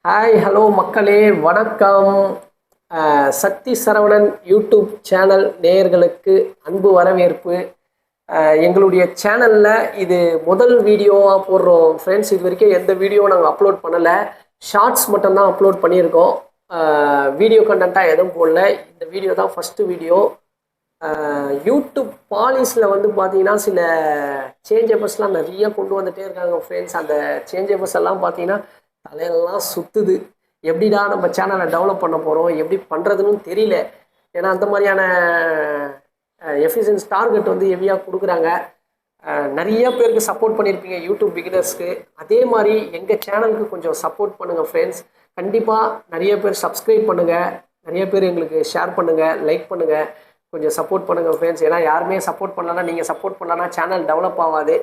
Hi hello மக்களே வணக்கம். சக்தி Saravanan YouTube channel நேயர்களுக்கு அன்பு வரவேற்பு. எங்களுடைய சேனலில் இது முதல் வீடியோவாக போடுறோம் ஃப்ரெண்ட்ஸ். இது வரைக்கும் எந்த வீடியோவும் நாங்கள் அப்லோட் பண்ணலை, ஷார்ட்ஸ் மட்டும்தான் அப்லோட் பண்ணியிருக்கோம். வீடியோ கண்டென்ட்டாக எதுவும் போடல. இந்த வீடியோ தான் ஃபஸ்ட்டு வீடியோ. யூடியூப் பாலிஸில் வந்து பார்த்தீங்கன்னா சில சேஞ்சபர்ஸ்லாம் நிறைய கொண்டு வந்துகிட்டே இருக்காங்க ஃப்ரெண்ட்ஸ். அந்த சேஞ்சபர்ஸ் எல்லாம் பார்த்தீங்கன்னா தலையெல்லாம் சுற்றுது. எப்படிடா நம்ம சேனலை டெவலப் பண்ண போகிறோம், எப்படி பண்ணுறதுன்னு தெரியல. ஏன்னா அந்த மாதிரியான எஃபிஷியன்ஸ் டார்கெட் வந்து ஹெவியாக கொடுக்குறாங்க. நிறைய பேருக்கு சப்போர்ட் பண்ணியிருப்பீங்க யூடியூப் பிகினர்ஸ்க்கு. அதே மாதிரி எங்கள் சேனலுக்கு கொஞ்சம் சப்போர்ட் பண்ணுங்கள் ஃப்ரெண்ட்ஸ். கண்டிப்பாக நிறைய பேர் சப்ஸ்கிரைப் பண்ணுங்கள், நிறைய பேர் எங்களுக்கு ஷேர் பண்ணுங்கள், லைக் பண்ணுங்கள், கொஞ்சம் சப்போர்ட் பண்ணுங்கள் ஃப்ரெண்ட்ஸ். ஏன்னா யாருமே சப்போர்ட் பண்ணலன்னா, நீங்கள் சப்போர்ட் பண்ணலன்னா சேனல் டெவலப் ஆகாது.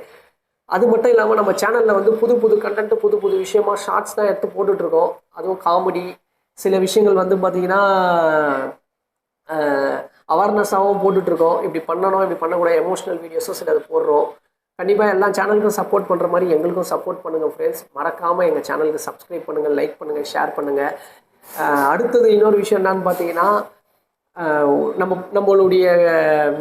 அது மட்டும் இல்லாமல் நம்ம சேனலில் வந்து புது புது கண்டென்ட்டு, புது புது விஷயமா ஷார்ட்ஸ் தான் எடுத்து போட்டுட்ருக்கோம். அதுவும் காமெடி, சில விஷயங்கள் வந்து பார்த்திங்கன்னா அவேர்னஸாகவும் போட்டுட்ருக்கோம். இப்படி பண்ணணும், இப்படி பண்ணக்கூடாது, எமோஷ்னல் வீடியோஸும் சில அது போடுறோம். கண்டிப்பாக எல்லா சேனலுக்கும் சப்போர்ட் பண்ணுற மாதிரி எங்களுக்கும் சப்போர்ட் பண்ணுங்கள் ஃப்ரெண்ட்ஸ். மறக்காமல் எங்கள் சேனலுக்கு சப்ஸ்கிரைப் பண்ணுங்கள், லைக் பண்ணுங்கள், ஷேர் பண்ணுங்கள். அடுத்தது இன்னொரு விஷயம் என்னன்னு பார்த்தீங்கன்னா, நம்மளுடைய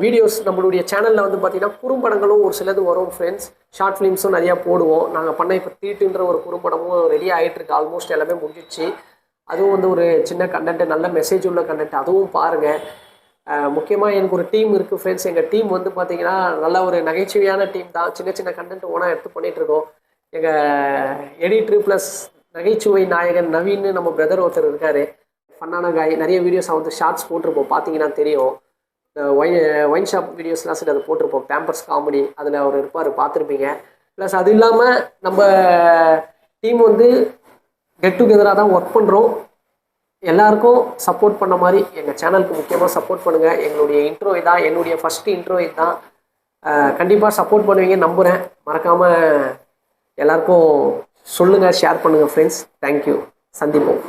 வீடியோஸ், நம்மளுடைய சேனலில் வந்து பார்த்திங்கன்னா குறும்படங்களும் ஒரு சிலது வரும் ஃப்ரெண்ட்ஸ். ஷார்ட் ஃபிலிம்ஸும் நிறையா போடுவோம். நாங்கள் பண்ண இப்போ தீட்டுன்ற ஒரு குறும்படமும் ரெடி ஆகிட்டுருக்கு. ஆல்மோஸ்ட் எல்லாமே முடிஞ்சிடுச்சு. அதுவும் வந்து ஒரு சின்ன கண்டென்ட்டு, நல்ல மெசேஜ் உள்ள கண்டென்ட், அதுவும் பாருங்கள். முக்கியமாக எனக்கு ஒரு டீம் இருக்குது ஃப்ரெண்ட்ஸ். எங்கள் டீம் வந்து பார்த்திங்கன்னா நல்ல ஒரு நகைச்சுவையான டீம் தான். சின்ன சின்ன கண்டென்ட் ஓனாக எடுத்து பண்ணிகிட்ருக்கோம். எங்கள் எடிட்ரு ப்ளஸ் நகைச்சுவை நாயகன் நவீன்னு நம்ம பிரதர் ஒருத்தர் இருக்கார். ஃபன்னான காய். நிறைய வீடியோஸ் வந்து ஷார்ட்ஸ் போட்டிருப்போம், பார்த்தீங்கன்னா தெரியும். ஒயின் ஷாப் வீடியோஸ்லாம் சரி, அதை போட்டிருப்போம். பேம்பர்ஸ் காமெடி, அதில் அவர் இருப்பார், பார்த்துருப்பீங்க. ப்ளஸ் அது இல்லாமல் நம்ம டீம் வந்து கெட் டுகெதராக தான் ஒர்க் பண்ணுறோம். எல்லாருக்கும் சப்போர்ட் பண்ண மாதிரி எங்கள் சேனலுக்கு முக்கியமாக சப்போர்ட் பண்ணுங்கள். எங்களுடைய இன்ட்ரோ இதான், என்னுடைய ஃபஸ்ட்டு இன்ட்ரோ இதுதான். கண்டிப்பாக சப்போர்ட் பண்ணுவீங்க நம்புகிறேன். மறக்காமல் எல்லாருக்கும் சொல்லுங்கள், ஷேர் பண்ணுங்கள் ஃப்ரெண்ட்ஸ். தேங்க்யூ. சந்திப்போம்.